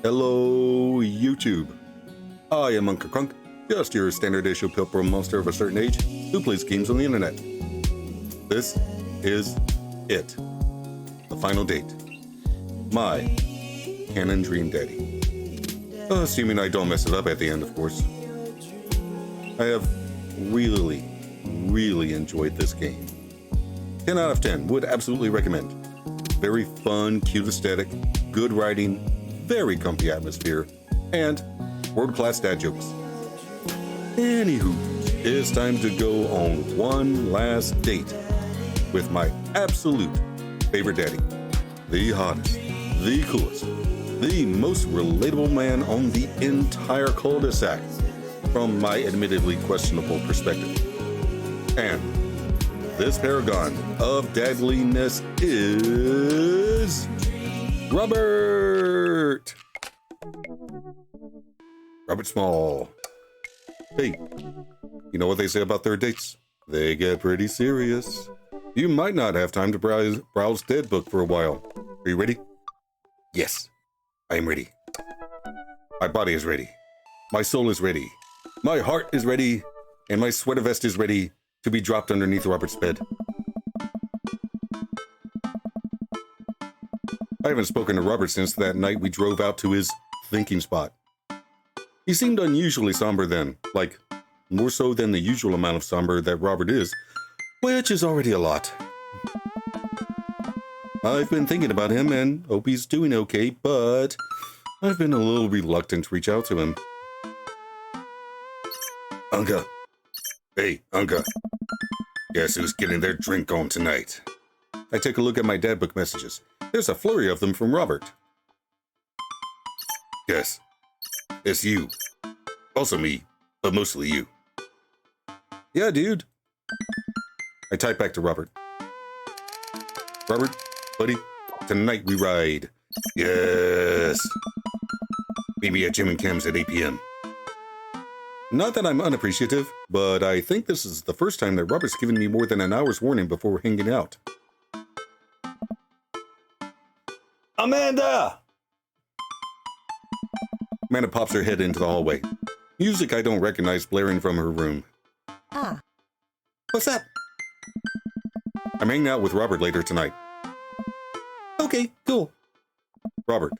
Hello, YouTube. I am Unca Crunk, just your standard issue pilfer monster of a certain age who plays games on the internet. This is it. The final date. My Canon Dream Daddy. Assuming I don't mess it up at the end, of course. I have really enjoyed this game. 10 out of 10, would absolutely recommend. Very fun, cute aesthetic, good writing, very comfy atmosphere, and world-class dad jokes. Anywho, it's time to go on one last date with my absolute favorite daddy. The hottest, the coolest, the most relatable man on the entire cul-de-sac from my admittedly questionable perspective. And this paragon of dadliness is Robert! Robert Small. Hey, you know what they say about third dates? They get pretty serious. You might not have time to browse Dead Book for a while. Are you ready? Yes, I am ready. My body is ready. My soul is ready. My heart is ready. And my sweater vest is ready to be dropped underneath Robert's bed. I haven't spoken to Robert since that night we drove out to his thinking spot. He seemed unusually somber then, like more so than the usual amount of somber that Robert is, which is already a lot. I've been thinking about him and hope he's doing okay, but I've been a little reluctant to reach out to him. Unca. Hey, Unca. Guess who's getting their drink on tonight? I take a look at my dad book messages. There's a flurry of them from Robert. Guess. It's you. Also me, but mostly you. Yeah, dude. I type back to Robert. Robert, buddy, tonight we ride. Yes. Meet me at Jim and Kim's at 8 p.m. Not that I'm unappreciative, but I think this is the first time that Robert's given me more than an hour's warning before hanging out. Amanda! Amanda pops her head into the hallway. Music I don't recognize blaring from her room. What's up? I'm hanging out with Robert later tonight. Okay, cool. Robert,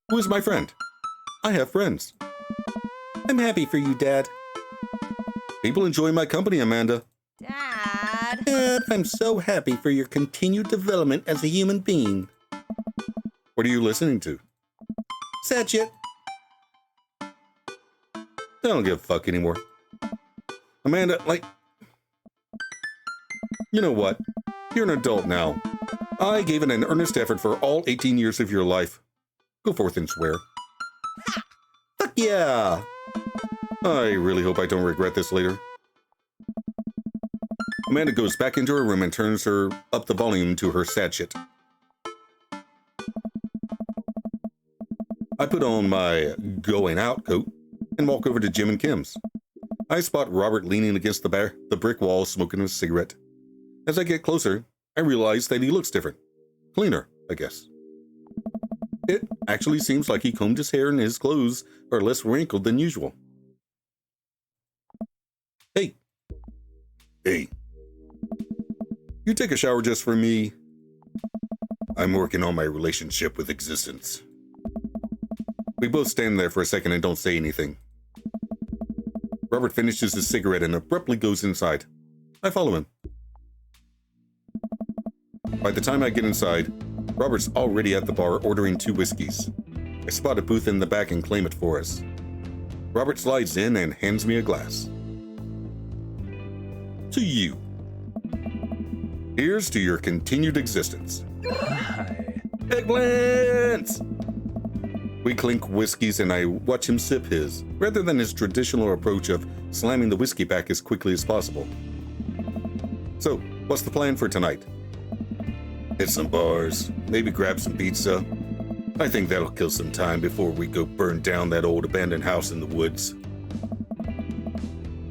who is my friend? I have friends. I'm happy for you, Dad. People enjoy my company, Amanda. Dad, I'm so happy for your continued development as a human being. What are you listening to? Sad shit. I don't give a fuck anymore. Amanda, you know what? You're an adult now. I gave it an earnest effort for all 18 years of your life. Go forth and swear. Fuck yeah! I really hope I don't regret this later. Amanda goes back into her room and turns up the volume to her sad shit. I put on my going out coat and walk over to Jim and Kim's. I spot Robert leaning against the brick wall smoking a cigarette. As I get closer, I realize that he looks different. Cleaner, I guess. It actually seems like he combed his hair and his clothes are less wrinkled than usual. Hey. Hey. You take a shower just for me? I'm working on my relationship with existence. We both stand there for a second and don't say anything. Robert finishes his cigarette and abruptly goes inside. I follow him. By the time I get inside, Robert's already at the bar ordering 2 whiskeys. I spot a booth in the back and claim it for us. Robert slides in and hands me a glass. To you. Here's to your continued existence. Eggplants! We clink whiskeys and I watch him sip his, rather than his traditional approach of slamming the whiskey back as quickly as possible. So, what's the plan for tonight? Hit some bars, maybe grab some pizza. I think that'll kill some time before we go burn down that old abandoned house in the woods.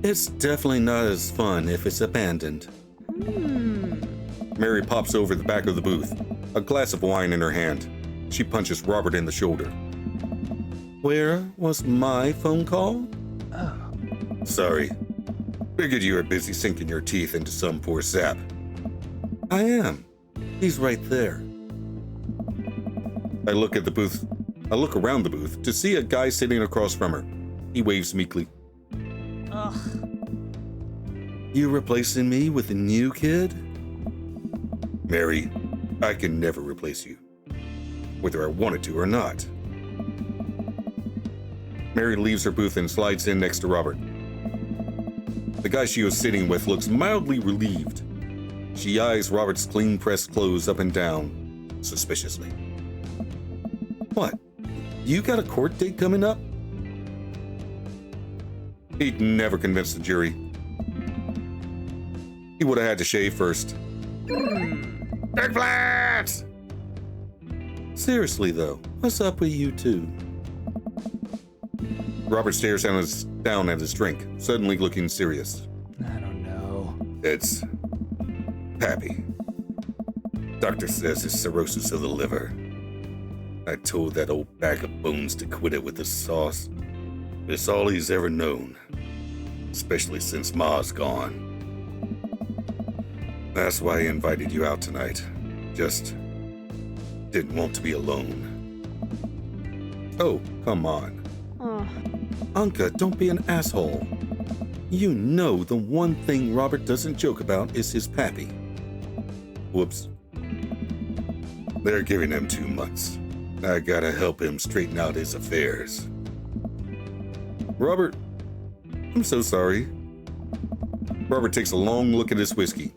It's definitely not as fun if it's abandoned. Mary pops over the back of the booth, a glass of wine in her hand. She punches Robert in the shoulder. Where was my phone call? Oh. Sorry. Figured you were busy sinking your teeth into some poor sap. I am. He's right there. I look around the booth to see a guy sitting across from her. He waves meekly. Ugh. You replacing me with a new kid? Mary, I can never replace you, whether I wanted to or not. Mary leaves her booth and slides in next to Robert. The guy she was sitting with looks mildly relieved. She eyes Robert's clean-pressed clothes up and down, suspiciously. What? You got a court date coming up? He'd never convinced the jury. He would have had to shave first. Big flats! Seriously, though, what's up with you two? Robert stares down at his drink, suddenly looking serious. I don't know. It's Pappy. Doctor says it's cirrhosis of the liver. I told that old bag of bones to quit it with the sauce. It's all he's ever known, especially since Ma's gone. That's why I invited you out tonight. Just didn't want to be alone. Oh, come on. Unca, don't be an asshole. You know the one thing Robert doesn't joke about is his pappy. Whoops. They're giving him 2 months. I gotta help him straighten out his affairs. Robert, I'm so sorry. Robert takes a long look at his whiskey,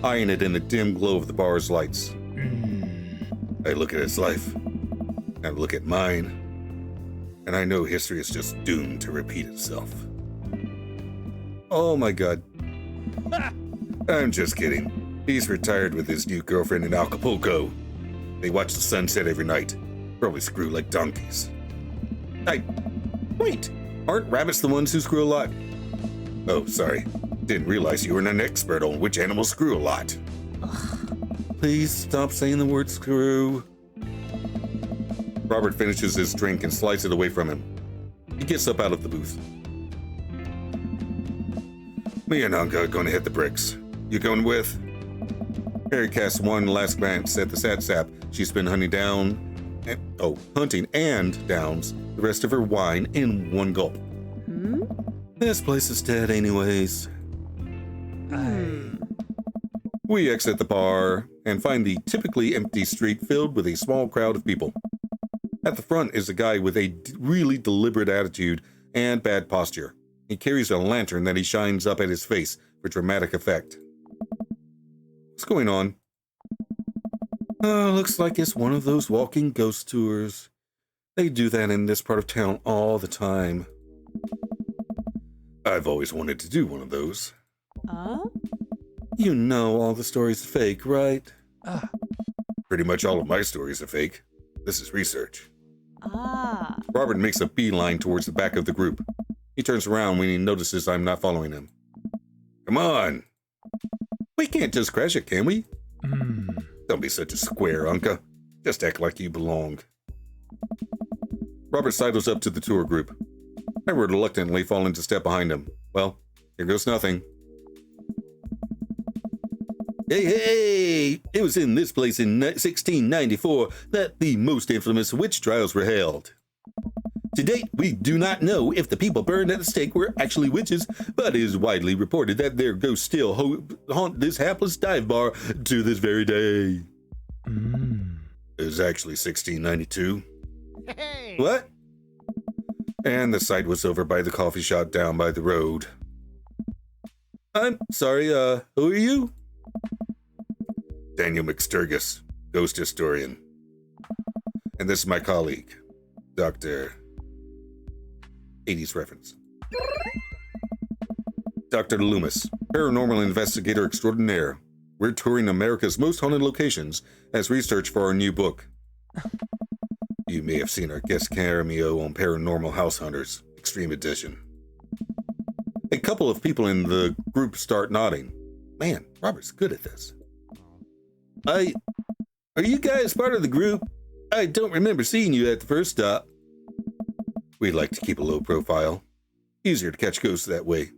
eyeing it in the dim glow of the bar's lights. I look at his life, I look at mine, and I know history is just doomed to repeat itself. Oh my God. I'm just kidding. He's retired with his new girlfriend in Acapulco. They watch the sunset every night. Probably screw like donkeys. Wait, aren't rabbits the ones who screw a lot? Oh, sorry. Didn't realize you were an expert on which animals screw a lot. Please stop saying the word screw. Robert finishes his drink and slides it away from him. He gets up out of the booth. Me and Unca are going to hit the bricks. You going with? Harry casts one last glance at the sad sap she's been hunting and downs the rest of her wine in one gulp. This place is dead anyways. We exit the bar and find the typically empty street filled with a small crowd of people. At the front is a guy with a really deliberate attitude and bad posture. He carries a lantern that he shines up at his face for dramatic effect. What's going on? Looks like it's one of those walking ghost tours. They do that in this part of town all the time. I've always wanted to do one of those. You know all the stories are fake, right? Pretty much all of my stories are fake. This is research. Robert makes a beeline towards the back of the group. He turns around when he notices I'm not following him. Come on! We can't just crash it, can we? Don't be such a square, Unca. Just act like you belong. Robert sidles up to the tour group. I reluctantly fall into step behind him. Well, here goes nothing. Hey! It was in this place in 1694 that the most infamous witch trials were held. To date, we do not know if the people burned at the stake were actually witches, but it is widely reported that their ghosts still haunt this hapless dive bar to this very day. It was actually 1692. Hey. What? And the site was over by the coffee shop down by the road. I'm sorry, who are you? Daniel McSturgis, ghost historian. And this is my colleague, Dr. 80s reference. Dr. Loomis, paranormal investigator extraordinaire. We're touring America's most haunted locations as research for our new book. You may have seen our guest cameo on Paranormal House Hunters, Extreme Edition. A couple of people in the group start nodding. Man, Robert's good at this. Are you guys part of the group? I don't remember seeing you at the first stop. We like to keep a low profile. Easier to catch ghosts that way.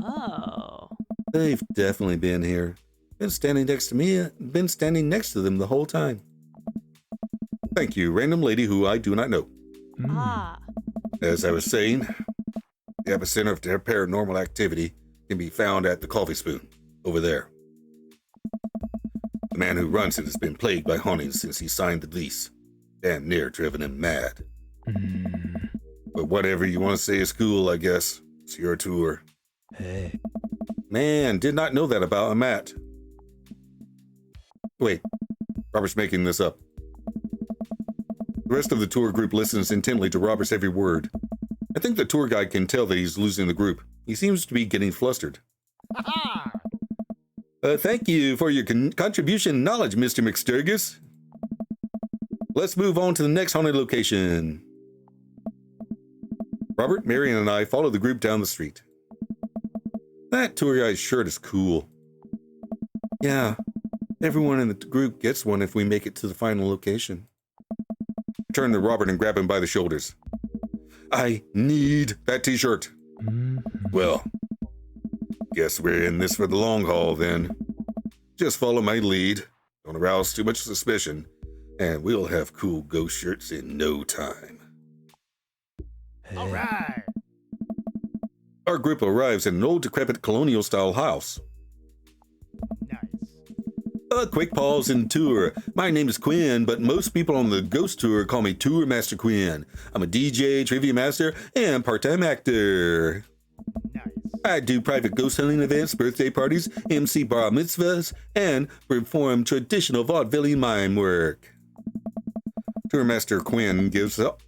Oh. They've definitely been here. Been standing next to them the whole time. Thank you, random lady who I do not know. Ah. As I was saying, the epicenter of their paranormal activity can be found at the Coffee Spoon, over there. The man who runs it has been plagued by hauntings since he signed the lease. Damn near driven him mad. But whatever you want to say is cool, I guess. It's your tour. Hey. Man, did not know that about Matt. Wait, Robert's making this up. The rest of the tour group listens intently to Robert's every word. I think the tour guide can tell that he's losing the group. He seems to be getting flustered. Thank you for your contribution and knowledge, Mr. McSturgis. Let's move on to the next haunted location. Robert, Marion, and I follow the group down the street. That tour guide's shirt is cool. Yeah, everyone in the group gets one if we make it to the final location. I turn to Robert and grab him by the shoulders. I need that t-shirt. Well, guess we're in this for the long haul then. Just follow my lead. Don't arouse too much suspicion, and we'll have cool ghost shirts in no time. Hey. All right. Our group arrives at an old decrepit colonial-style house. Nice. A quick pause in tour. My name is Quinn, but most people on the ghost tour call me Tour Master Quinn. I'm a DJ, trivia master, and part-time actor. Nice. I do private ghost hunting events, birthday parties, MC bar mitzvahs, and perform traditional vaudevillian mime work. Tour Master Quinn gives out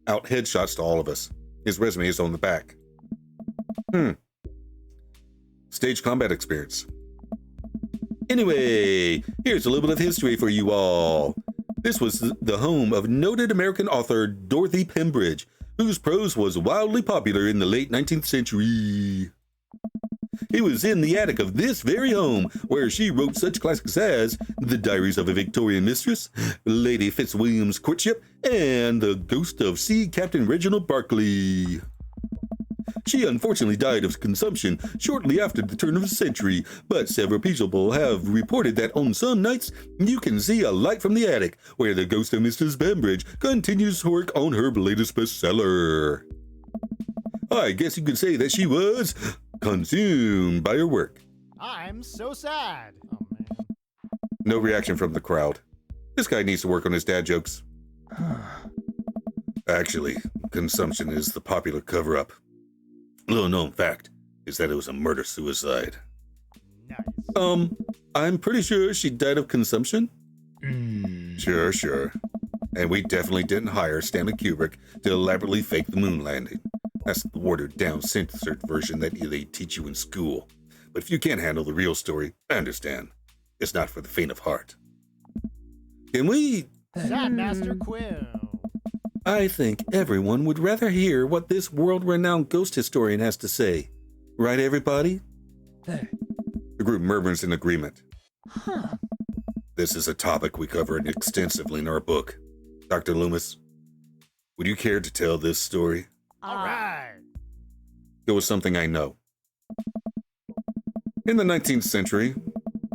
headshots to all of us. His resume is on the back. Stage combat experience. Anyway, here's a little bit of history for you all. This was the home of noted American author Dorothy Pembridge, whose prose was wildly popular in the late 19th century. It was in the attic of this very home where she wrote such classics as The Diaries of a Victorian Mistress, Lady Fitzwilliam's Courtship, and The Ghost of Sea Captain Reginald Barclay. She unfortunately died of consumption shortly after the turn of the century, but several people have reported that on some nights you can see a light from the attic where the ghost of Mrs. Bembridge continues to work on her latest bestseller. I guess you could say that she was consumed by her work. I'm so sad. Oh, man. No reaction from the crowd. This guy needs to work on his dad jokes. Actually, consumption is the popular cover-up. Little known fact is that it was a murder-suicide. Nice. I'm pretty sure she died of consumption. Sure. And we definitely didn't hire Stanley Kubrick to elaborately fake the moon landing. That's the watered-down, censored version that they teach you in school. But if you can't handle the real story, I understand. It's not for the faint of heart. Can we... Sad Master Quill. I think everyone would rather hear what this world-renowned ghost historian has to say. Right, everybody? Hey. The group murmurs in agreement. Huh. This is a topic we covered extensively in our book. Dr. Loomis, would you care to tell this story? All right. It was something I know. In the 19th century,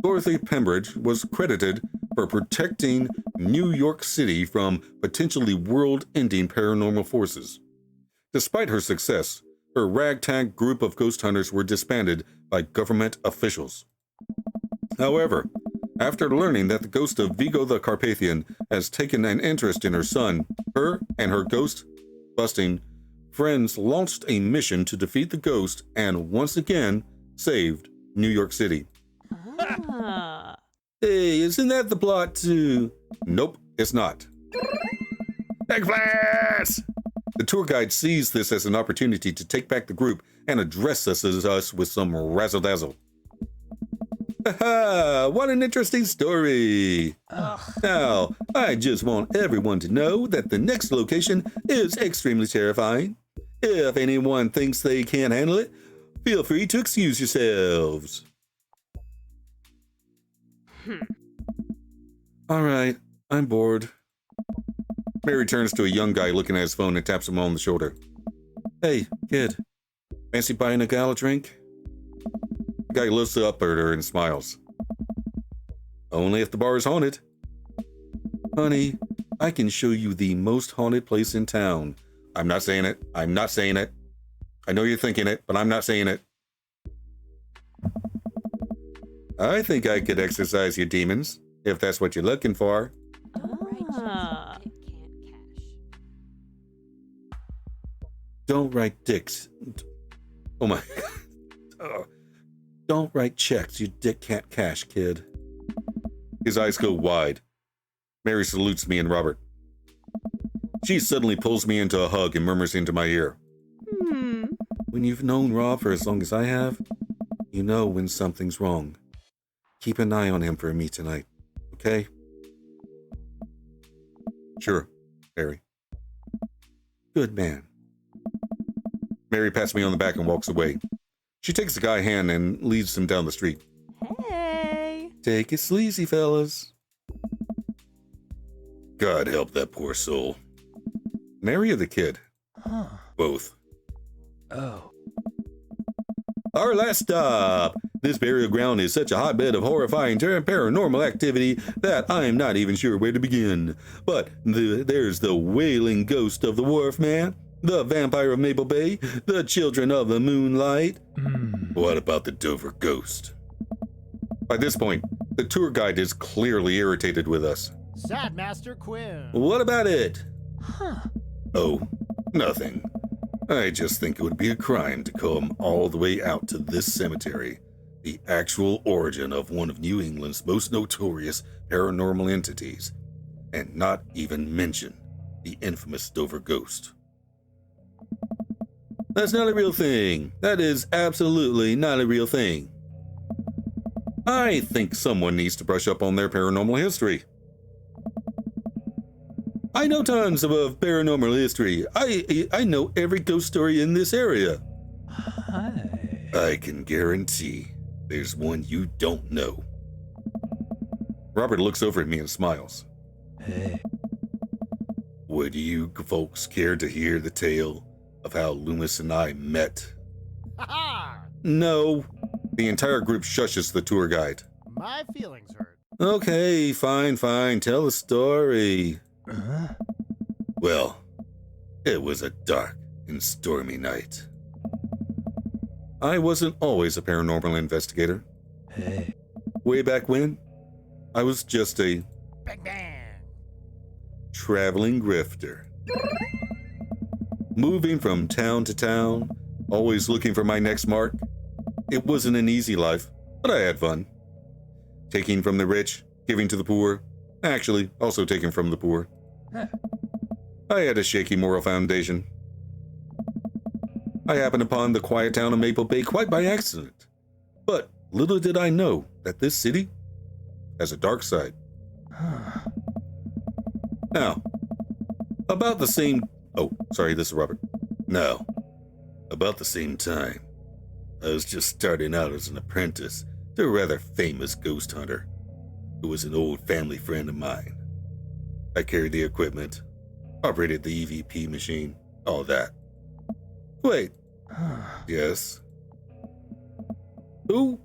Dorothy Pembridge was credited for protecting New York City from potentially world-ending paranormal forces. Despite her success, her ragtag group of ghost hunters were disbanded by government officials. However, after learning that the ghost of Vigo the Carpathian has taken an interest in her son, her and her ghost-busting friends launched a mission to defeat the ghost and once again saved New York City. Ah. Hey, isn't that the plot to... Nope, it's not. Backflash! The tour guide sees this as an opportunity to take back the group and address us with some razzle-dazzle. Haha, what an interesting story. Now, I just want everyone to know that the next location is extremely terrifying. If anyone thinks they can't handle it, feel free to excuse yourselves. All right, I'm bored. Mary turns to a young guy looking at his phone and taps him on the shoulder. Hey, kid. Fancy buying a gal a drink? The guy looks up at her and smiles. Only if the bar is haunted. Honey, I can show you the most haunted place in town. I'm not saying it. I'm not saying it. I know you're thinking it, but I'm not saying it. I think I could exorcise your demons, if that's what you're looking for. Ah. Don't write dicks. Oh my God. Don't write checks you dick can't cash, kid. His eyes go wide. Mary salutes me and Robert. She suddenly pulls me into a hug and murmurs into my ear. When you've known Rob for as long as I have, you know when something's wrong. Keep an eye on him for me tonight, okay? Sure, Mary. Good man. Mary pats me on the back and walks away. She takes the guy's hand and leads him down the street. Hey. Take it sleazy, fellas. God help that poor soul. Mary or the kid? Huh. Both. Oh. Our last stop. This burial ground is such a hotbed of horrifying paranormal activity that I'm not even sure where to begin. But there's the wailing ghost of the Wharf Man, the vampire of Maple Bay, the children of the moonlight. What about the Dover ghost? By this point, the tour guide is clearly irritated with us. Sad Master Quinn. What about it? Huh. Oh, nothing. I just think it would be a crime to come all the way out to this cemetery, the actual origin of one of New England's most notorious paranormal entities, and not even mention the infamous Dover ghost. That's not a real thing. That is absolutely not a real thing. I think someone needs to brush up on their paranormal history. I know tons of paranormal history. I know every ghost story in this area. Hi. I can guarantee there's one you don't know. Robert looks over at me and smiles. Hey. Would you folks care to hear the tale of how Loomis and I met? Ha! No. The entire group shushes the tour guide. My feelings hurt. Okay, fine. Tell the story. Well, it was a dark and stormy night. I wasn't always a paranormal investigator. Hey. Way back when, I was just a Bang bang. traveling grifter. Moving from town to town, always looking for my next mark. It wasn't an easy life, but I had fun. Taking from the rich, giving to the poor. Actually, also taking from the poor. Huh. I had a shaky moral foundation. I happened upon the quiet town of Maple Bay quite by accident. But little did I know that this city has a dark side. Now, about the same... Oh, sorry, this is Robert. Now, about the same time, I was just starting out as an apprentice to a rather famous ghost hunter who was an old family friend of mine. I carried the equipment, operated the EVP machine, all that. Wait, yes. Who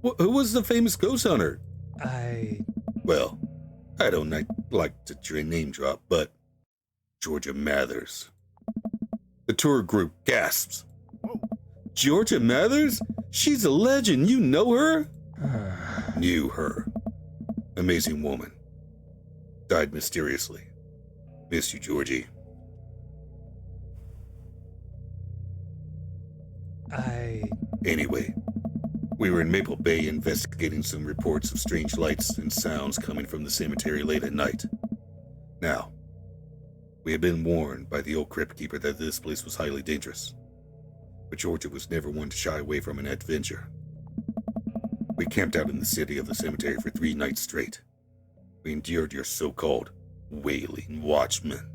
was the famous ghost hunter? Well, I don't like to name drop, but Georgia Mathers. The tour group gasps. Georgia Mathers? She's a legend. You know her? Knew her. Amazing woman. Died mysteriously. Miss you, Georgie. Anyway, we were in Maple Bay investigating some reports of strange lights and sounds coming from the cemetery late at night. Now, we had been warned by the old crypt keeper that this place was highly dangerous, but Georgia was never one to shy away from an adventure. We camped out in the city of the cemetery for 3 nights straight. We endured your so-called wailing watchman.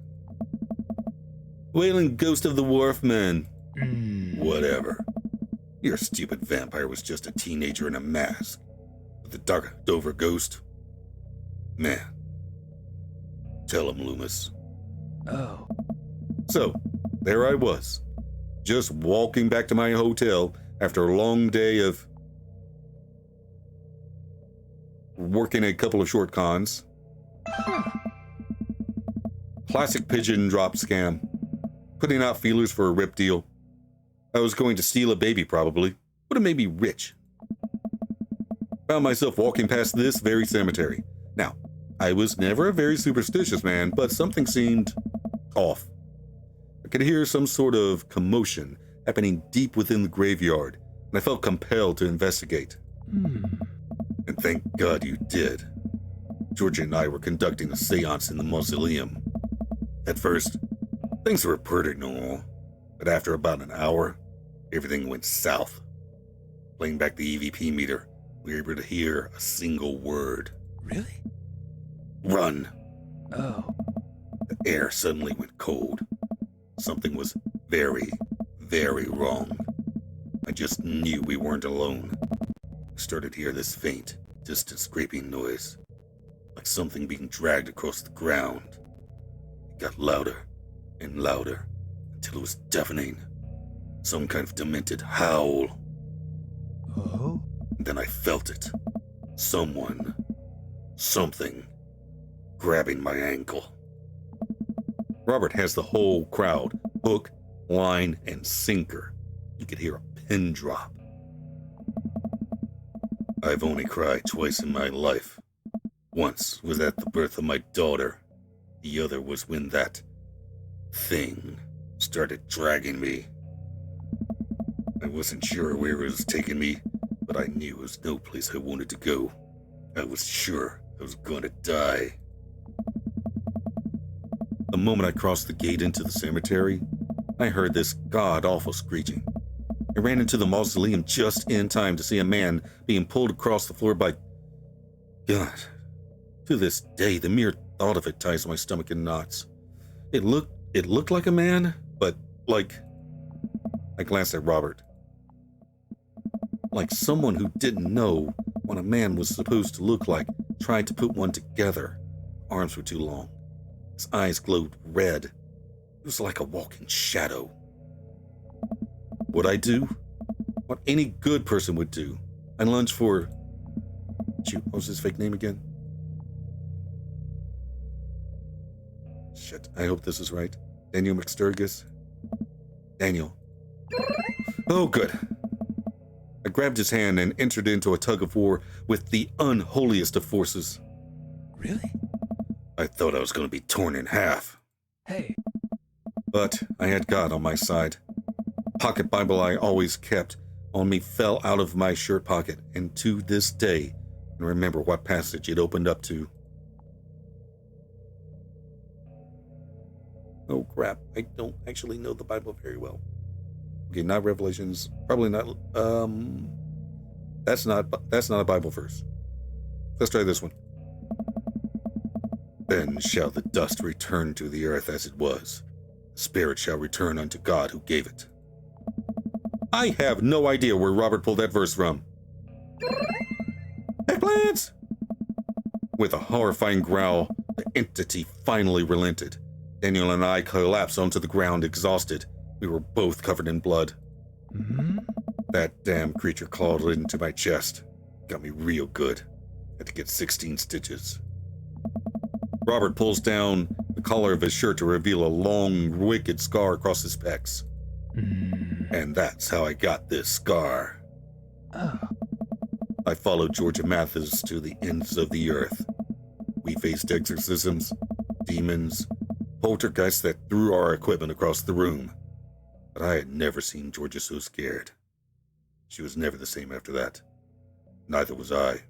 Wailing ghost of the Wharfman. Whatever. Your stupid vampire was just a teenager in a mask. But the dark Dover ghost? Man. Tell him, Loomis. Oh. So, there I was, just walking back to my hotel after a long day of working a couple of short cons. Classic pigeon drop scam. Putting out feelers for a rip deal. I was going to steal a baby, probably. Would have made me rich. Found myself walking past this very cemetery. Now, I was never a very superstitious man, but something seemed off. I could hear some sort of commotion happening deep within the graveyard, and I felt compelled to investigate. And thank God you did. Georgia and I were conducting a seance in the mausoleum. At first, things were pretty normal, but after about an hour, everything went south. Playing back the EVP meter, we were able to hear a single word. Really? Run. Oh. The air suddenly went cold. Something was very, very wrong. I just knew we weren't alone. I started to hear this faint, distant scraping noise, like something being dragged across the ground. It got louder and louder until it was deafening. Some kind of demented howl. Oh? And then I felt it. Someone, something, grabbing my ankle. Robert has the whole crowd, hook, line, and sinker. You could hear a pin drop. I've only cried twice in my life. Once was at the birth of my daughter. The other was when that thing started dragging me. I wasn't sure where it was taking me, but I knew it was no place I wanted to go. I was sure I was going to die. The moment I crossed the gate into the cemetery, I heard this god-awful screeching. I ran into the mausoleum just in time to see a man being pulled across the floor by... God, to this day, the mere thought of it ties my stomach in knots. It looked like a man, but like... I glanced at Robert. Like someone who didn't know what a man was supposed to look like, tried to put one together. Arms were too long. His eyes glowed red. It was like a walking shadow. What'd I do? What any good person would do. I lunged for... Shoot, what was his fake name again? Shit, I hope this is right. Daniel McSturgis? Daniel. Oh, good. I grabbed his hand and entered into a tug of war with the unholiest of forces. Really? I thought I was going to be torn in half. Hey. But I had God on my side. Pocket Bible I always kept on me fell out of my shirt pocket, and to this day, I remember what passage it opened up to. Oh crap, I don't actually know the Bible very well. Okay, not Revelations, probably not, that's not a Bible verse. Let's try this one. Then shall the dust return to the earth as it was. The spirit shall return unto God who gave it. I have no idea where Robert pulled that verse from. Eggplants! With a horrifying growl, the entity finally relented. Daniel and I collapsed onto the ground exhausted. We were both covered in blood. That damn creature clawed into my chest. Got me real good. Had to get 16 stitches. Robert pulls down the collar of his shirt to reveal a long, wicked scar across his pecs. And that's how I got this scar. Oh. I followed Georgia Mathis to the ends of the earth. We faced exorcisms, demons, poltergeists that threw our equipment across the room. But I had never seen Georgia so scared. She was never the same after that. Neither was I.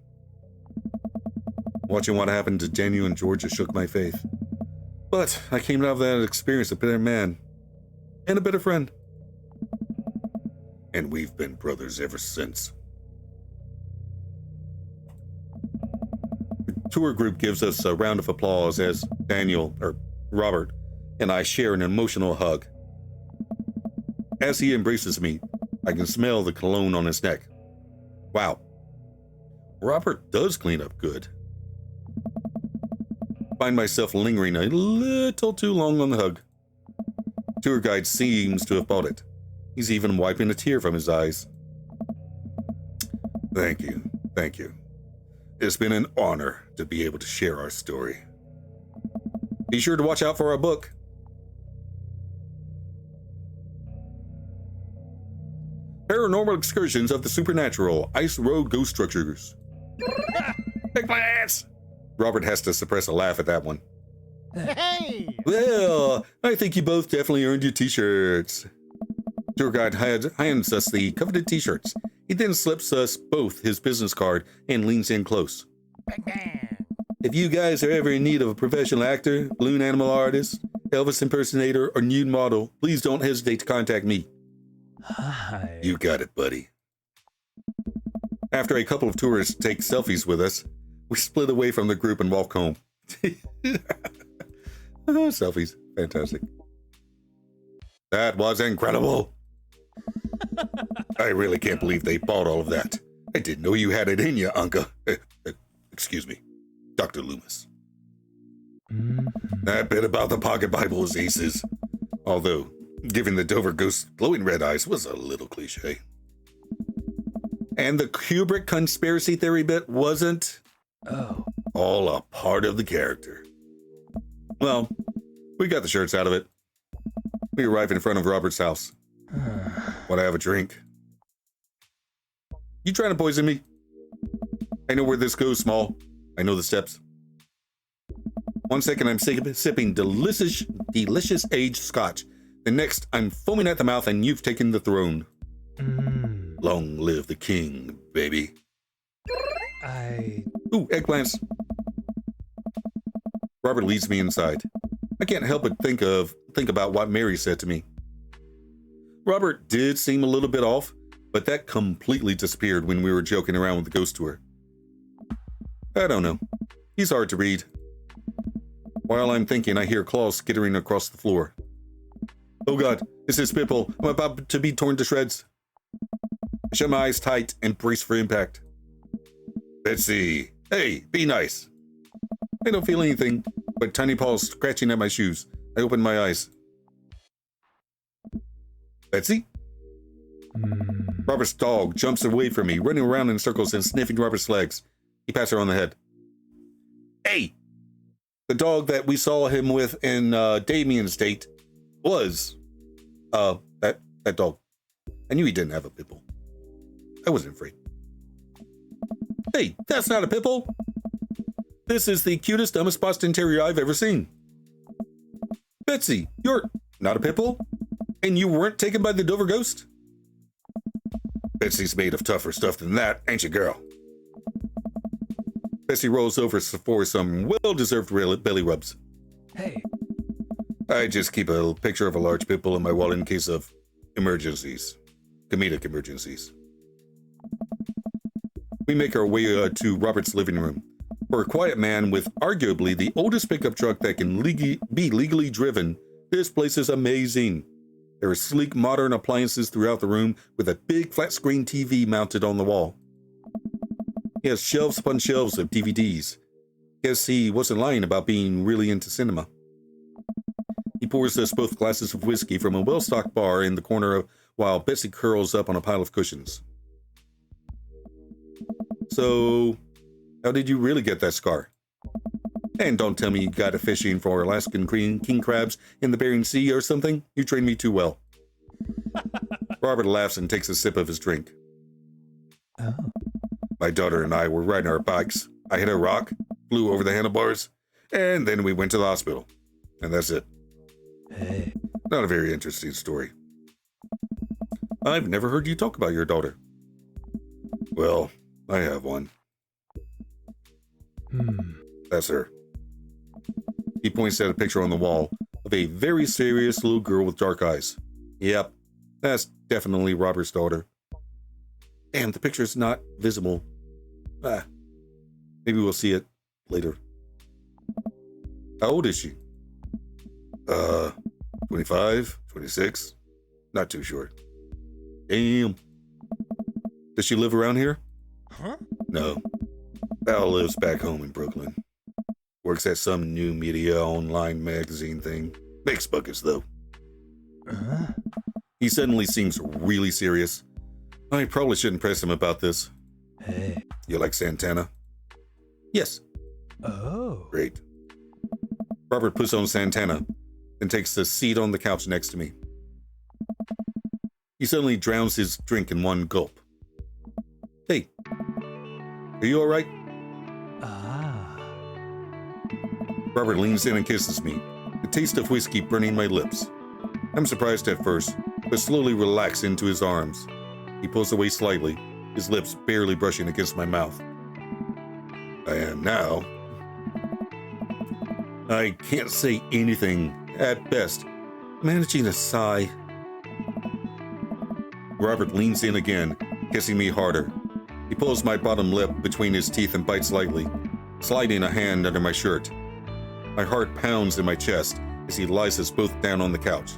Watching what happened to Daniel and Georgia shook my faith. But I came out of that experience a better man. And a better friend. And we've been brothers ever since. The tour group gives us a round of applause as Robert, and I share an emotional hug. As he embraces me, I can smell the cologne on his neck. Wow. Robert does clean up good. find myself lingering a little too long on the hug. Tour guide seems to have bought it. He's even wiping a tear from his eyes. Thank you. Thank you. It's been an honor to be able to share our story. Be sure to watch out for our book. Paranormal Excursions of the Supernatural, Ice Road Ghost Structures. Big plans! Robert has to suppress a laugh at that one. Hey! Well, I think you both definitely earned your t-shirts. Tour guide hands us the coveted t-shirts. He then slips us both his business card and leans in close. Bang, bang. If you guys are ever in need of a professional actor, balloon animal artist, Elvis impersonator, or nude model, please don't hesitate to contact me. Hi. You got it, buddy. After a couple of tourists take selfies with us, we split away from the group and walk home. Selfies. Fantastic. That was incredible. I really can't believe they bought all of that. I didn't know you had it in you, Unca. Excuse me, Dr. Loomis. That bit about the pocket Bible is aces. Although, giving the Dover ghost glowing red eyes was a little cliche. And the Kubrick conspiracy theory bit wasn't all a part of the character. Well, we got the shirts out of it. We arrive in front of Robert's house. Want to have a drink? You trying to poison me? I know where this goes, Small. I know the steps. 1 second, I'm sipping delicious aged scotch. The next, I'm foaming at the mouth and you've taken the throne. Long live the king, baby. Ooh, eggplants. Robert leads me inside. I can't help but think about what Mary said to me. Robert did seem a little bit off, but that completely disappeared when we were joking around with the ghost tour. I don't know. He's hard to read. While I'm thinking, I hear claws skittering across the floor. Oh God, this is Pipple. I'm about to be torn to shreds. I shut my eyes tight and brace for impact. Betsy, hey, be nice. I don't feel anything, but tiny paws scratching at my shoes. I open my eyes. Betsy? Robert's dog jumps away from me, running around in circles and sniffing Robert's legs. He pats her on the head. Hey! The dog that we saw him with in Damien's date was that dog. I knew he didn't have a pit bull. I wasn't afraid. Hey, that's not a pit bull. This is the cutest, dumbest Boston Terrier I've ever seen. Betsy, you're not a pit bull? And you weren't taken by the Dover ghost? Betsy's made of tougher stuff than that, ain't you, girl? Betsy rolls over for some well-deserved belly rubs. Hey. I just keep a picture of a large pit bull in my wallet in case of emergencies. Comedic emergencies. We make our way to Robert's living room. For a quiet man with arguably the oldest pickup truck that can be legally driven, this place is amazing. There are sleek, modern appliances throughout the room with a big flat-screen TV mounted on the wall. He has shelves upon shelves of DVDs. Guess he wasn't lying about being really into cinema. He pours us both glasses of whiskey from a well-stocked bar in the corner while Betsy curls up on a pile of cushions. So, how did you really get that scar? And don't tell me you got it fishing for Alaskan king crabs in the Bering Sea or something. You trained me too well. Robert laughs and takes a sip of his drink. Oh. My daughter and I were riding our bikes. I hit a rock, flew over the handlebars, and then we went to the hospital. And that's it. Hey. Not a very interesting story. I've never heard you talk about your daughter. Well, I have one. That's her. He points at a picture on the wall of a very serious little girl with dark eyes. Yep, that's definitely Robert's daughter. And the picture's not visible. Maybe we'll see it later. How old is she? 25, 26? Not too sure. Damn. Does she live around here? Huh? No. Val lives back home in Brooklyn. Works at some new media online magazine thing. Makes buckets, though. He suddenly seems really serious. I probably shouldn't press him about this. Hey. You like Santana? Yes. Oh. Great. Robert puts on Santana and takes the seat on the couch next to me. He suddenly drowns his drink in one gulp. Hey, are you all right? Ah. Robert leans in and kisses me, the taste of whiskey burning my lips. I'm surprised at first, but slowly relax into his arms. He pulls away slightly, his lips barely brushing against my mouth. I am now. I can't say anything, at best, managing a sigh. Robert leans in again, kissing me harder. He pulls my bottom lip between his teeth and bites lightly, sliding a hand under my shirt. My heart pounds in my chest as he lies us both down on the couch.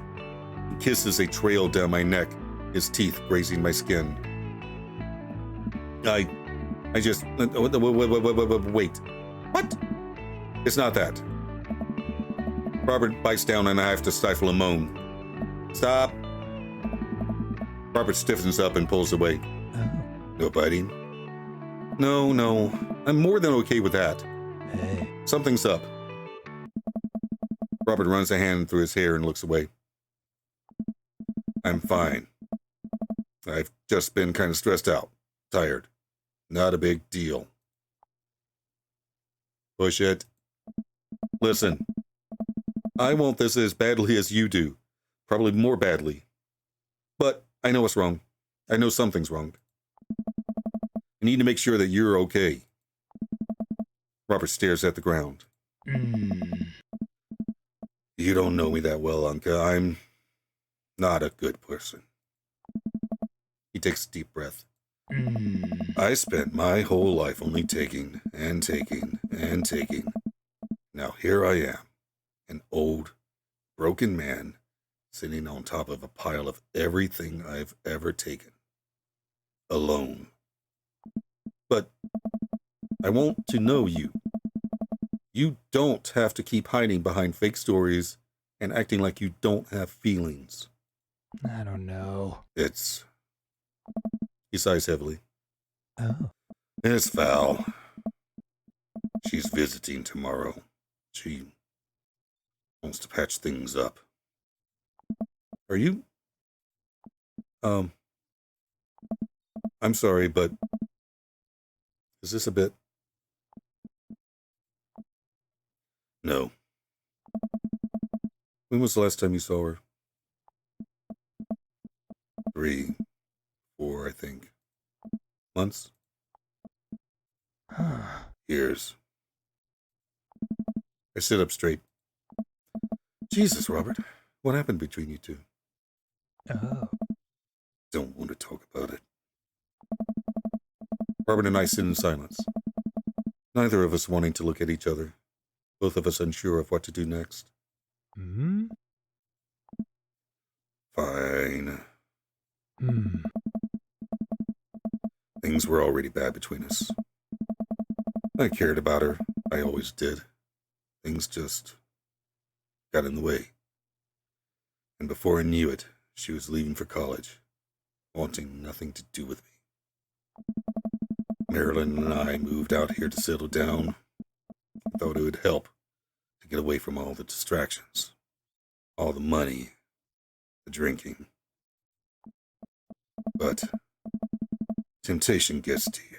He kisses a trail down my neck, his teeth grazing my skin. I just... Wait. What? It's not that. Robert bites down and I have to stifle a moan. Stop. Robert stiffens up and pulls away. Oh. No biting? No. I'm more than okay with that. Hey. Something's up. Robert runs a hand through his hair and looks away. I'm fine. I've just been kind of stressed out. Tired. Not a big deal. Push it. Listen. I want this as badly as you do. Probably more badly. But I know what's wrong. I know something's wrong. I need to make sure that you're okay. Robert stares at the ground. You don't know me that well, Unca. I'm not a good person. He takes a deep breath. I spent my whole life only taking and taking and taking. Now here I am, an old, broken man, sitting on top of a pile of everything I've ever taken. Alone. But I want to know you. You don't have to keep hiding behind fake stories and acting like you don't have feelings. I don't know. He sighs heavily. Oh. It's Val. She's visiting tomorrow. She wants to patch things up. Are you? I'm sorry, but is this a bit? No. When was the last time you saw her? 3, 4, I think. Months? Years. I sit up straight. Jesus, Robert. What happened between you two? Oh. Don't want to talk about it. Robert and I sit in silence. Neither of us wanting to look at each other. Both of us unsure of what to do next. Fine. Things were already bad between us. I cared about her. I always did. Things just got in the way. And before I knew it, she was leaving for college, wanting nothing to do with me. Marilyn and I moved out here to settle down. I thought it would help to get away from all the distractions, all the money, the drinking. But temptation gets to you.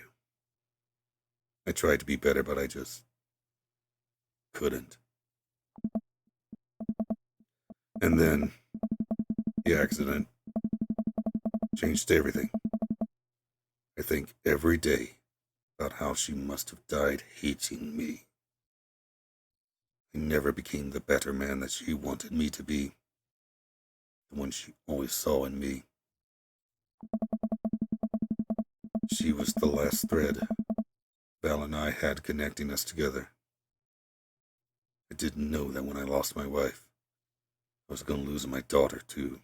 I tried to be better, but I just couldn't. And then the accident changed everything. I think every day about how she must have died hating me. I never became the better man that she wanted me to be, the one she always saw in me. She was the last thread Val and I had connecting us together. I didn't know that when I lost my wife, I was going to lose my daughter, too.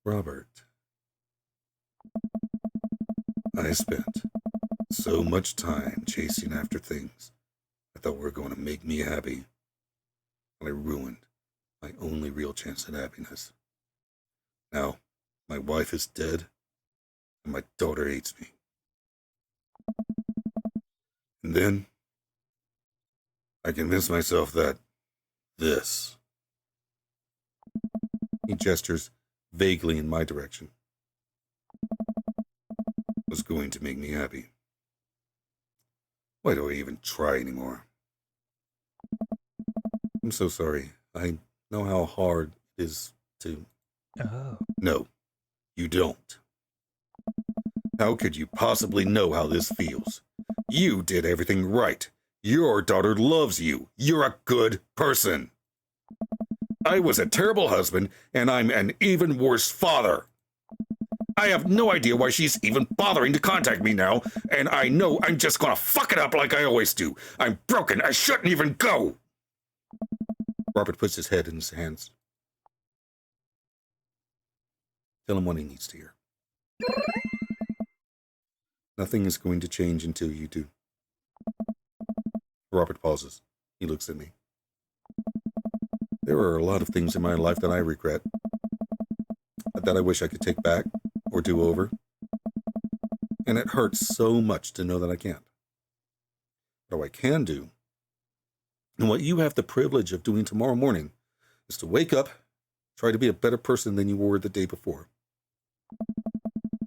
Robert. I spent so much time chasing after things I thought were going to make me happy. And I ruined my only real chance at happiness. Now, my wife is dead, and my daughter hates me. And then, I convinced myself that this, he gestures vaguely in my direction, was going to make me happy. Why do I even try anymore? I'm so sorry. I know how hard it is to... Oh. No, you don't. How could you possibly know how this feels? You did everything right. Your daughter loves you. You're a good person. I was a terrible husband, and I'm an even worse father. I have no idea why she's even bothering to contact me now, and I know I'm just gonna fuck it up like I always do. I'm broken. I shouldn't even go. Robert puts his head in his hands. Tell him what he needs to hear. Nothing is going to change until you do. Robert pauses. He looks at me. There are a lot of things in my life that I regret, that I wish I could take back or do over. And it hurts so much to know that I can't. But what I can do, and what you have the privilege of doing tomorrow morning, is to wake up, try to be a better person than you were the day before.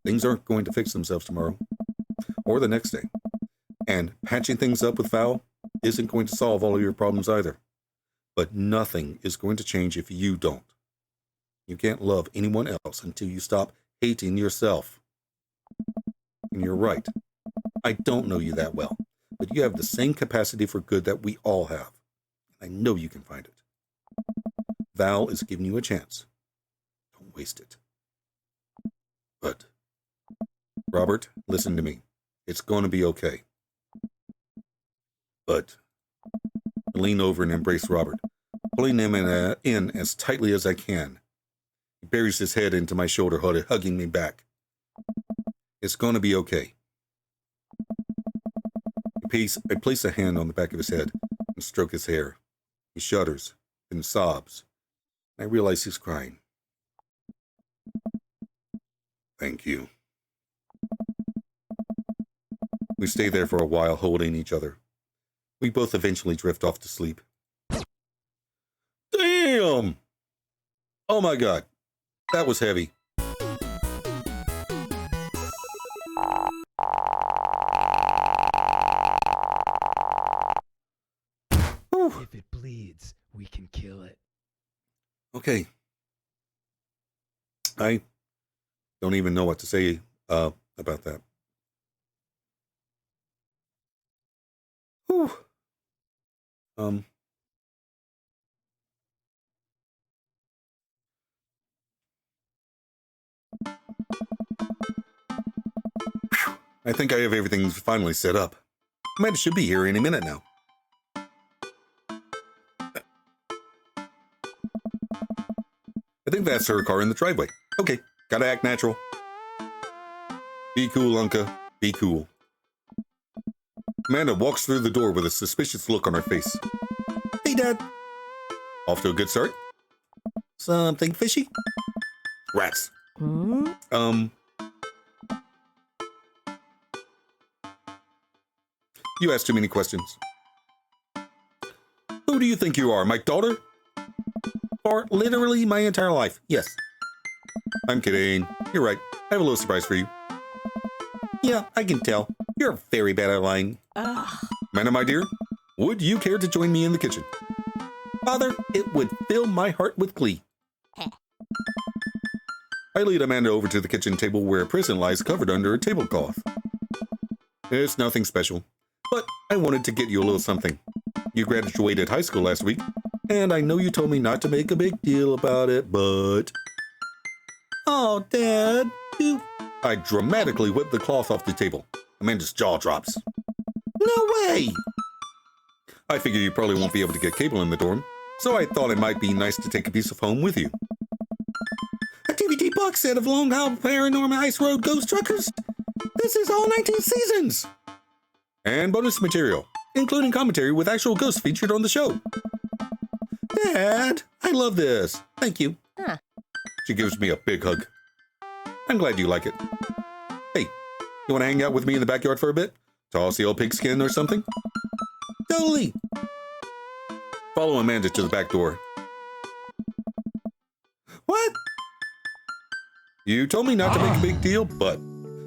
Things aren't going to fix themselves tomorrow or the next day. And patching things up with Val isn't going to solve all of your problems either. But nothing is going to change if you don't. You can't love anyone else until you stop hating yourself. And you're right. I don't know you that well, but you have the same capacity for good that we all have. I know you can find it. Val is giving you a chance. Don't waste it. But, Robert, listen to me. It's going to be okay. But, I lean over and embrace Robert, pulling him in as tightly as I can. He buries his head into my shoulder, hugging me back. It's going to be okay. I place a hand on the back of his head and stroke his hair. He shudders, then sobs. I realize he's crying. Thank you. We stay there for a while, holding each other. We both eventually drift off to sleep. Damn! Oh my God, that was heavy. Whew. If it bleeds, we can kill it. Okay. I don't even know what to say about that. Whew. I think I have everything finally set up. Amanda should be here any minute now. I think that's her car in the driveway. Okay, gotta act natural. Be cool, Unca. Be cool. Amanda walks through the door with a suspicious look on her face. Hey, Dad. Off to a good start? Something fishy? Rats. You ask too many questions. Who do you think you are, my daughter? For literally my entire life, yes. I'm kidding. You're right. I have a little surprise for you. Yeah, I can tell. You're very bad at lying. Amanda, my dear, would you care to join me in the kitchen? Father, it would fill my heart with glee. I lead Amanda over to the kitchen table where a present lies covered under a tablecloth. It's nothing special, but I wanted to get you a little something. You graduated high school last week, and I know you told me not to make a big deal about it, but... Oh, Dad, you... I dramatically whip the cloth off the table. Amanda's jaw drops. No way! I figure you probably won't be able to get cable in the dorm, so I thought it might be nice to take a piece of home with you. A DVD box set of Long Haul Paranormal Ice Road Ghost Truckers. This is all 19 seasons! And bonus material. including commentary with actual ghosts featured on the show. Dad, I love this. Thank you. Huh. She gives me a big hug. I'm glad you like it. Hey, you want to hang out with me in the backyard for a bit? Toss the old pigskin or something? Totally. Follow Amanda to the back door. What? You told me not to make a big deal, but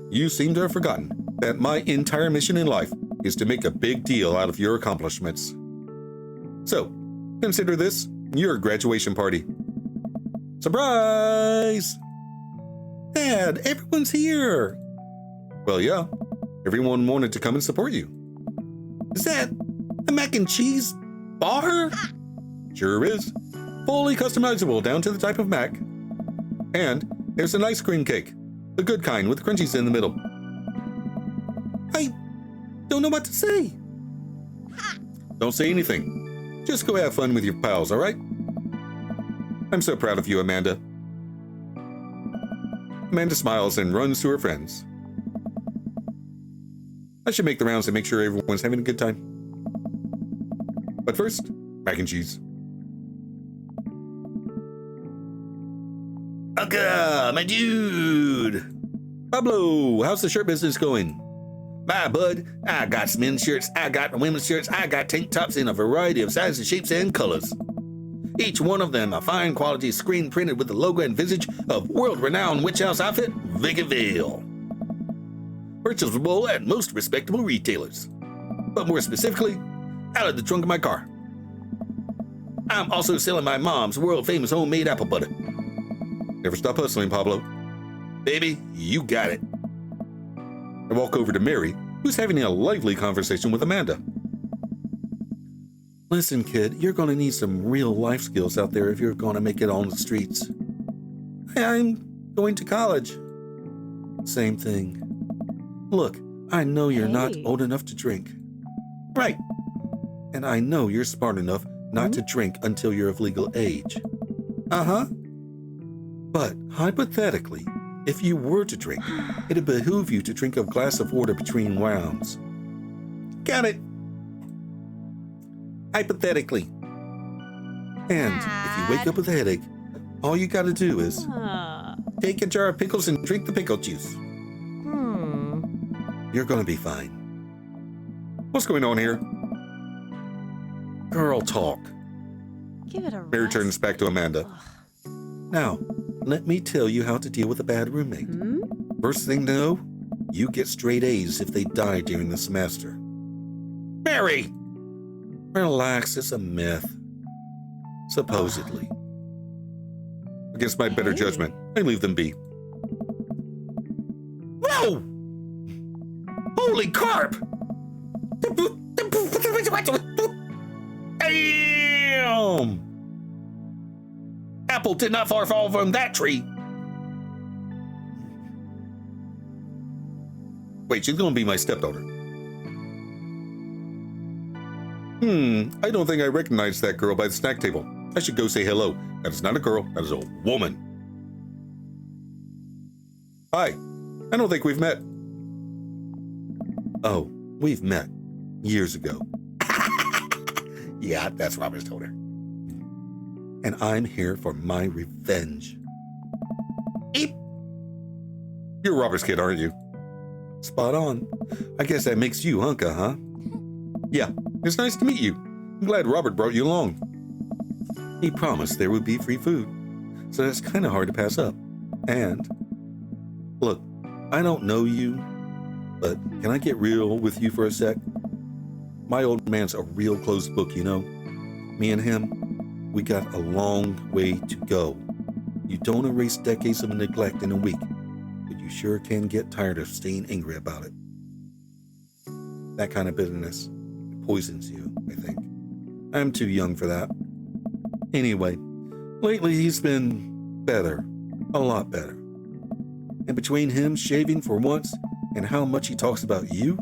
you seem to have forgotten that my entire mission in life is to make a big deal out of your accomplishments. So, consider this your graduation party. Surprise! Dad, everyone's here. Well, yeah, everyone wanted to come and support you. Is that a mac and cheese bar? Sure is. Fully customizable down to the type of mac. And there's an ice cream cake, the good kind with crunchies in the middle. I don't know what to say. Don't say anything. Just go have fun with your pals, all right? I'm so proud of you, Amanda. Amanda smiles and runs to her friends. I should make the rounds and make sure everyone's having a good time. But first, mac and cheese. Unca, my dude. Pablo, how's the shirt business going? My bud, I got some men's shirts, I got women's shirts, I got tank tops in a variety of sizes, shapes, and colors. Each one of them a fine quality screen printed with the logo and visage of world-renowned witch house outfit, Vickyville. Purchasable at most respectable retailers, but more specifically, out of the trunk of my car. I'm also selling my mom's world-famous homemade apple butter. Never stop hustling, Pablo. Baby, you got it. I walk over to Mary, who's having a lively conversation with Amanda. Listen, kid, you're going to need some real life skills out there if you're going to make it on the streets. I'm going to college. Same thing. Look, I know you're not old enough to drink. Right. And I know you're smart enough not to drink until you're of legal age. Uh-huh. But hypothetically, if you were to drink, it'd behoove you to drink a glass of water between rounds. Got it. Hypothetically. And if you wake up with a headache, all you gotta do is take a jar of pickles and drink the pickle juice. You're gonna be fine. What's going on here? Girl talk. Give it a Mary rest. turns back to Amanda. Now, let me tell you how to deal with a bad roommate. First thing to know, you get straight A's if they die during the semester. Mary! Relax, it's a myth. Supposedly. Against my better judgment, I leave them be. Whoa! Holy carp! Damn! Apple did not far fall from that tree. Wait, she's gonna be my stepdaughter. I don't think I recognize that girl by the snack table. I should go say hello. That is not a girl, that is a woman. Hi, I don't think we've met. Oh, we've met years ago. Yeah, that's what Robert's told her. And I'm here for my revenge. Eep. You're Robert's kid, aren't you? Spot on. I guess that makes you Unca, huh? Yeah, it's nice to meet you. I'm glad Robert brought you along. He promised there would be free food, so that's kind of hard to pass up. And, look, I don't know you, but can I get real with you for a sec? My old man's a real closed book, you know? Me and him, we got a long way to go. You don't erase decades of neglect in a week, but you sure can get tired of staying angry about it. That kind of bitterness poisons you, I think. I'm too young for that. Anyway, lately he's been better, a lot better. And between him shaving for once and how much he talks about you,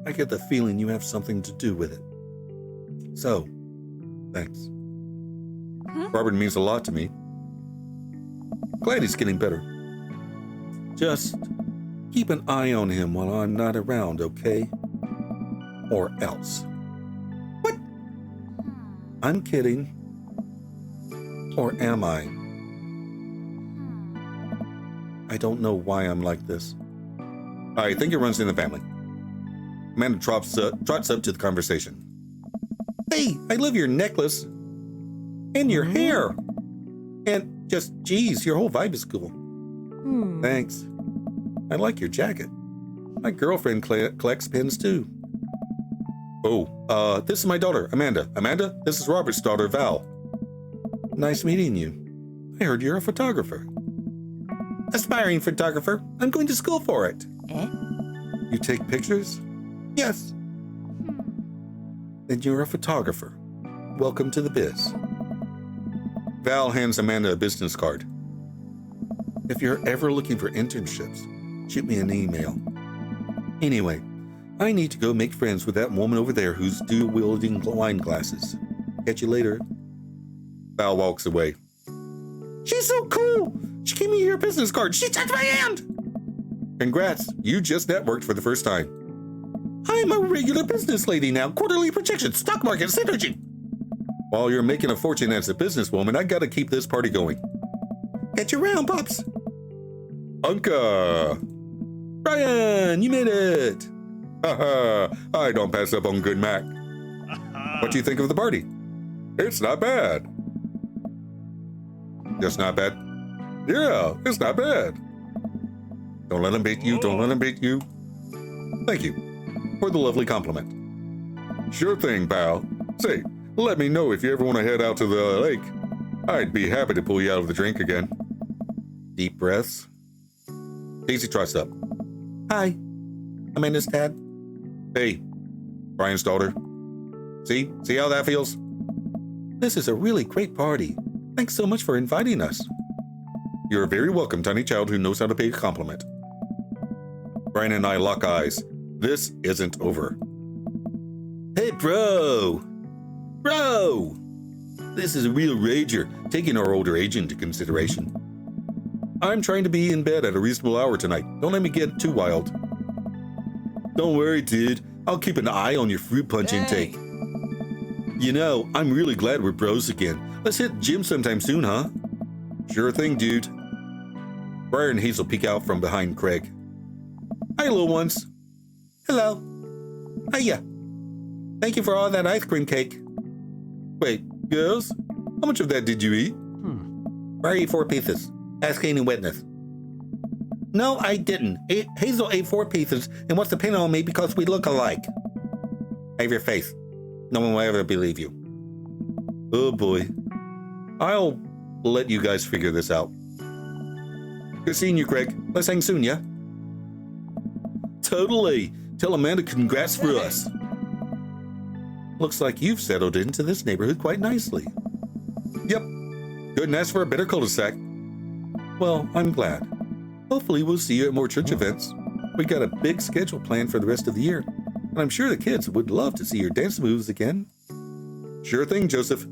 I get the feeling you have something to do with it. So, thanks. Robert means a lot to me. Glad he's getting better. Just keep an eye on him while I'm not around, okay? Or else. I'm kidding. Or am I? I don't know why I'm like this. I think it runs in the family. Amanda trots up to the conversation. Hey, I love your necklace. And your hair. And just, geez, your whole vibe is cool. Thanks. I like your jacket. My girlfriend collects pins too. Oh, this is my daughter, Amanda. Amanda, this is Robert's daughter, Val. Nice meeting you. I heard you're a photographer. Aspiring photographer. I'm going to school for it. You take pictures? Yes. Then you're a photographer. Welcome to the biz. Val hands Amanda a business card. If you're ever looking for internships, shoot me an email. Anyway, I need to go make friends with that woman over there who's dual-wielding wine glasses. Catch you later. Val walks away. She's so cool! She gave me your business card. She touched my hand! Congrats, you just networked for the first time. I'm a regular business lady now. Quarterly projections, stock market, synergy. While you're making a fortune as a businesswoman, I gotta keep this party going. Catch you around, Pops. Unca! Brian, you made it! Haha, I don't pass up on good Mac. What do you think of the party? It's not bad. Just not bad? Yeah, it's not bad. Don't let him beat you, don't let him beat you. Thank you for the lovely compliment. Sure thing, pal. Say, let me know if you ever want to head out to the lake. I'd be happy to pull you out of the drink again. Deep breaths. Daisy trots up. Hi, Amanda's dad. Hey, Brian's daughter. See how that feels? This is a really great party. Thanks so much for inviting us. You're very welcome, tiny child who knows how to pay a compliment. Brian and I lock eyes. This isn't over. Hey, bro! Bro! This is a real rager, taking our older age into consideration. I'm trying to be in bed at a reasonable hour tonight. Don't let me get too wild. Don't worry, dude. I'll keep an eye on your fruit punch intake. You know, I'm really glad we're bros again. Let's hit gym sometime soon, huh? Sure thing, dude. Brian and Hazel peek out from behind Craig. Hi, little ones. Hello. Hiya. Thank you for all that ice cream cake. Wait, girls? How much of that did you eat? I ate 4 pieces. Ask any witness. No, I didn't. Hazel ate 4 pieces and wants to pin on me because we look alike. Have your face. No one will ever believe you. Oh boy. I'll let you guys figure this out. Good seeing you, Craig. Let's hang soon, yeah? Totally. Tell Amanda congrats for us. Looks like you've settled into this neighborhood quite nicely. Yep. Couldn't ask for a better cul-de-sac. Well, I'm glad. Hopefully we'll see you at more church events. We got a big schedule planned for the rest of the year, and I'm sure the kids would love to see your dance moves again. Sure thing, Joseph.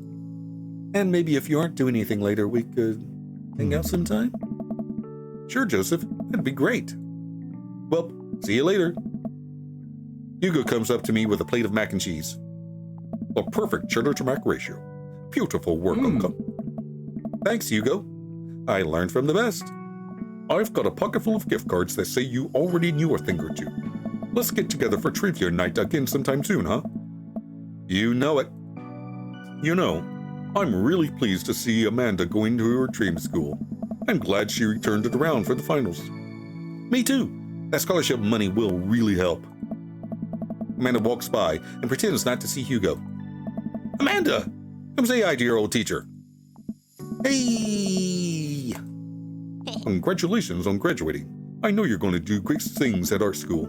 And maybe if you aren't doing anything later, we could hang out sometime? Sure, Joseph. That'd be great. Well, see you later. Hugo comes up to me with a plate of mac and cheese. A perfect cheddar to mac ratio. Beautiful work, Uncle. Thanks, Hugo. I learned from the best. I've got a pocket full of gift cards that say you already knew a thing or two. Let's get together for trivia night again sometime soon, huh? You know it. You know, I'm really pleased to see Amanda going to her dream school. I'm glad she returned it around for the finals. Me too. That scholarship money will really help. Amanda walks by and pretends not to see Hugo. Amanda! Come say hi to your old teacher. Hey! Congratulations on graduating. I know you're going to do great things at art school.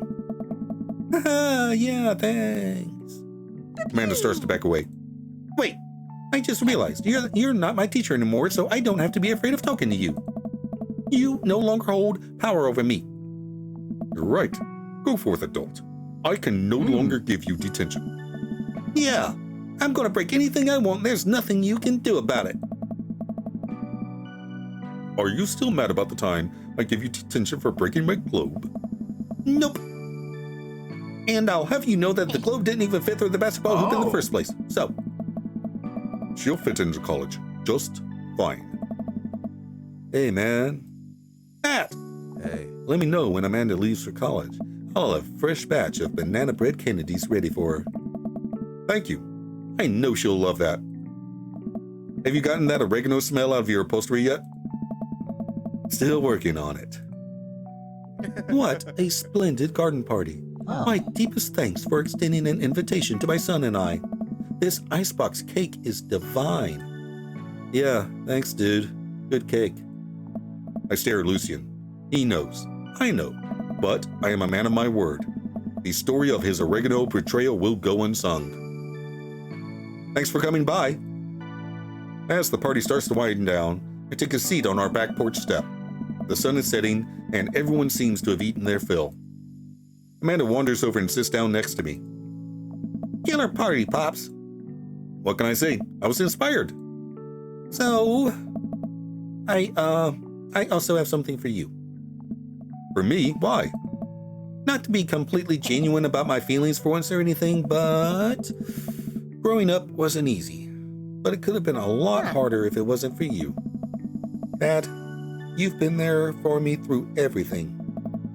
Yeah, thanks. Amanda starts to back away. Wait, I just realized you're not my teacher anymore, so I don't have to be afraid of talking to you. You no longer hold power over me. You're right. Go forth, adult. I can no longer give you detention. Yeah, I'm going to break anything I want. There's nothing you can do about it. Are you still mad about the time I gave you detention for breaking my globe? Nope. And I'll have you know that the globe didn't even fit through the basketball hoop in the first place. So, She'll fit into college just fine. Hey, man. Matt! Hey. Let me know when Amanda leaves for college. I'll have a fresh batch of banana bread Kennedys ready for her. Thank you. I know she'll love that. Have you gotten that oregano smell out of your upholstery yet? Still working on it. What a splendid garden party. Oh. My deepest thanks for extending an invitation to my son and I. This icebox cake is divine. Yeah, thanks, dude. Good cake. I stare at Lucian. He knows. I know. But I am a man of my word. The story of his oregano betrayal will go unsung. Thanks for coming by. As the party starts to wind down, I take a seat on our back porch step. The sun is setting, and everyone seems to have eaten their fill. Amanda wanders over and sits down next to me. Killer party, Pops. What can I say? I was inspired. So, I also have something for you. For me? Why? Not to be completely genuine about my feelings for once or anything, but growing up wasn't easy. But it could have been a lot harder if it wasn't for you. Dad, you've been there for me through everything.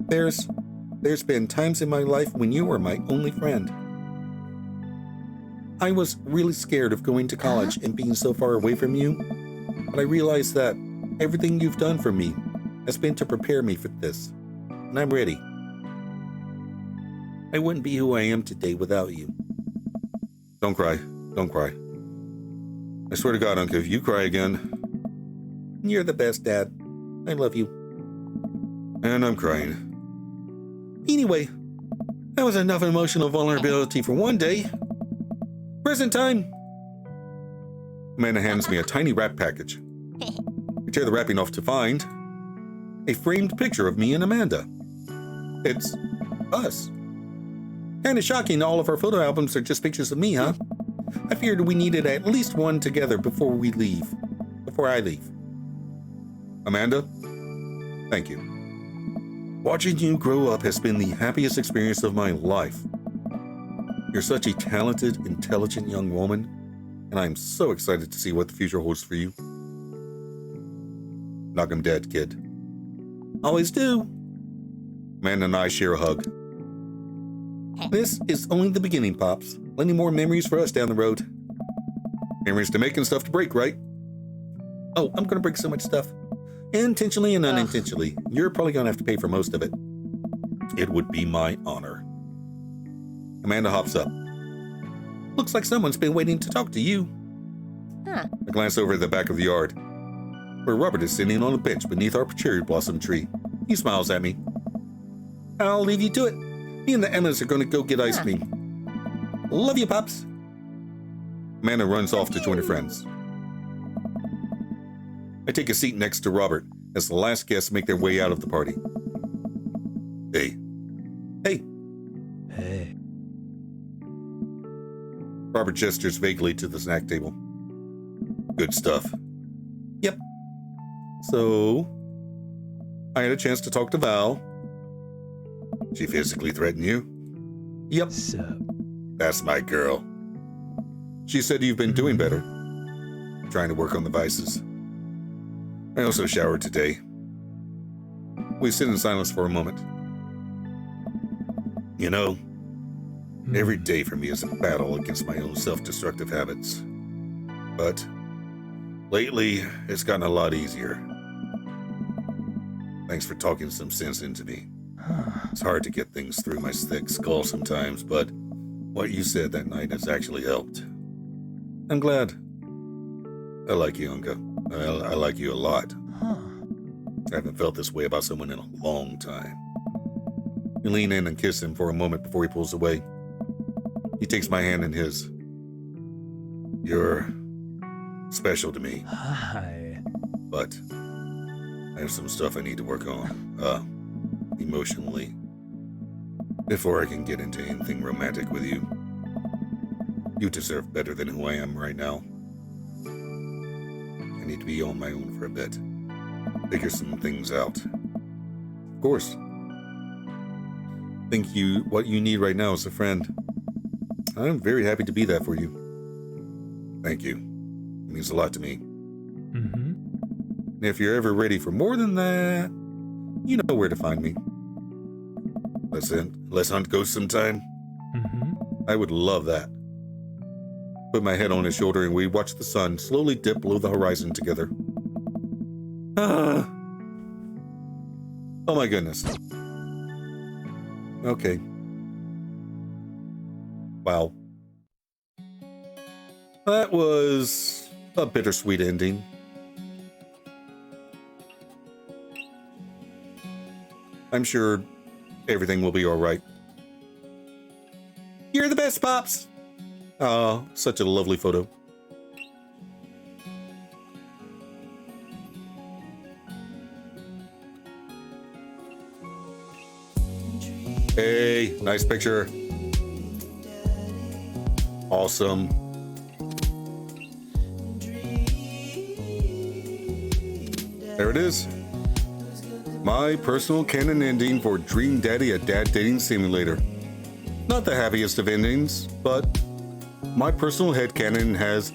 There's been times in my life when you were my only friend. I was really scared of going to college and being so far away from you, but I realized that everything you've done for me has been to prepare me for this, and I'm ready. I wouldn't be who I am today without you. Don't cry. Don't cry. I swear to God, Unca, if you cry again... You're the best, Dad. I love you. And I'm crying. Anyway, that was enough emotional vulnerability for one day. Present time. Amanda hands me a tiny wrap package. I tear the wrapping off to find a framed picture of me and Amanda. It's us. Kinda shocking all of our photo albums are just pictures of me, huh? I figured we needed at least one together before I leave. Amanda, thank you. Watching you grow up has been the happiest experience of my life. You're such a talented, intelligent young woman, and I'm so excited to see what the future holds for you. Knock 'em dead, kid. Always do. Amanda and I share a hug. This is only the beginning, Pops. Plenty more memories for us down the road. Memories to make and stuff to break, right? Oh, I'm gonna break so much stuff. Intentionally and unintentionally. You're probably gonna have to pay for most of it. It would be my honor. Amanda hops up. Looks like someone's been waiting to talk to you. I glance over at the back of the yard, where Robert is sitting on a bench beneath our cherry blossom tree. He smiles at me. I'll leave you to it. Me and the Emmas are gonna go get ice cream. Love you, Pops. Amanda runs off to join her friends. I take a seat next to Robert as the last guests make their way out of the party. Hey. Hey. Hey. Robert gestures vaguely to the snack table. Good stuff. Yep. So, I had a chance to talk to Val. She physically threatened you? Yep. Sup? That's my girl. She said you've been doing better. Trying to work on the vices. I also showered today. We sit in silence for a moment. You know, every day for me is a battle against my own self-destructive habits. But lately, it's gotten a lot easier. Thanks for talking some sense into me. It's hard to get things through my thick skull sometimes, but what you said that night has actually helped. I'm glad. I like you, Unca. I like you a lot. I haven't felt this way about someone in a long time. You lean in and kiss him for a moment before he pulls away. He takes my hand in his. You're special to me. Hi. But I have some stuff I need to work on, emotionally, before I can get into anything romantic with you. You deserve better than who I am right now. I need to be on my own for a bit. Figure some things out. Of course. Think what you need right now is a friend. I'm very happy to be that for you. Thank you. It means a lot to me. Mm-hmm. And if you're ever ready for more than that, you know where to find me. Let's hunt ghosts sometime. Mm-hmm. I would love that. Put my head on his shoulder and we watch the sun slowly dip below the horizon together. Ah. Oh my goodness. Okay. Wow. That was a bittersweet ending. I'm sure everything will be all right. You're the best, Pops! Oh, such a lovely photo. Hey, nice picture. Awesome. There it is. My personal canon ending for Dream Daddy, a dad dating simulator. Not the happiest of endings, but my personal headcanon has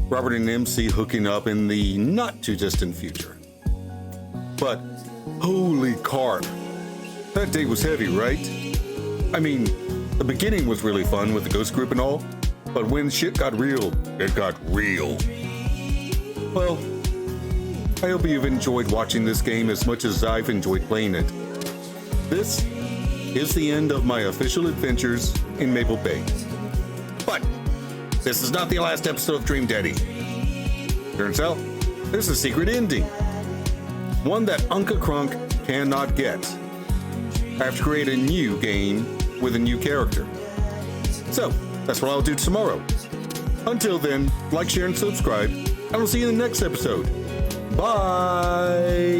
Robert and MC hooking up in the not too distant future. But holy carp, that date was heavy, right? I mean, the beginning was really fun with the ghost group and all, but when shit got real, it got real. Well, I hope you've enjoyed watching this game as much as I've enjoyed playing it. This is the end of my official adventures in Maple Bay. But this is not the last episode of Dream Daddy. Turns out, there's a secret ending. One that Unca Crunk cannot get. I have to create a new game with a new character. So, that's what I'll do tomorrow. Until then, like, share, and subscribe, and I'll see you in the next episode. Bye!